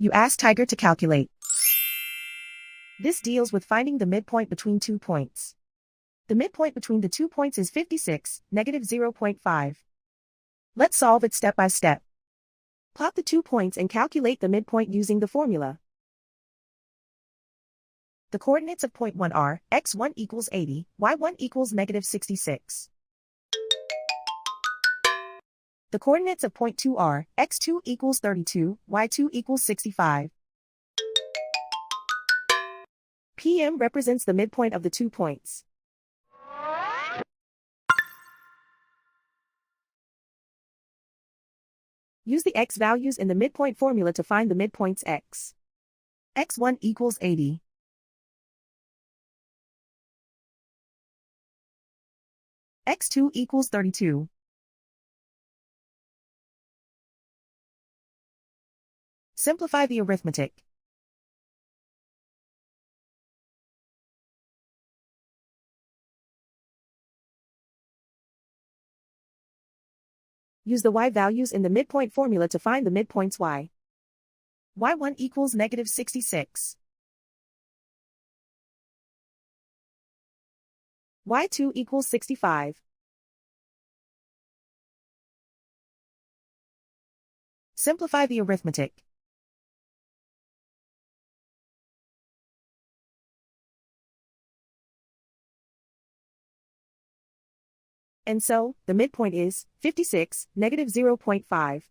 You ask Tiger to calculate. This deals with finding the midpoint between 2 points. The midpoint between the 2 points is 56, negative 0.5. Let's solve it step by step. Plot the 2 points and calculate the midpoint using the formula. The coordinates of point 1 are, x1 equals 80, y1 equals negative 66. The coordinates of point 2 are, x2 equals 32, y2 equals 65. PM represents the midpoint of the 2 points. Use the x values in the midpoint formula to find the midpoints x. x1 equals 80. x2 equals 32. Simplify the arithmetic. Use the y values in the midpoint formula to find the midpoints y. y1 equals negative 66. y2 equals 65. Simplify the arithmetic. And so, the midpoint is 56, negative 0.5.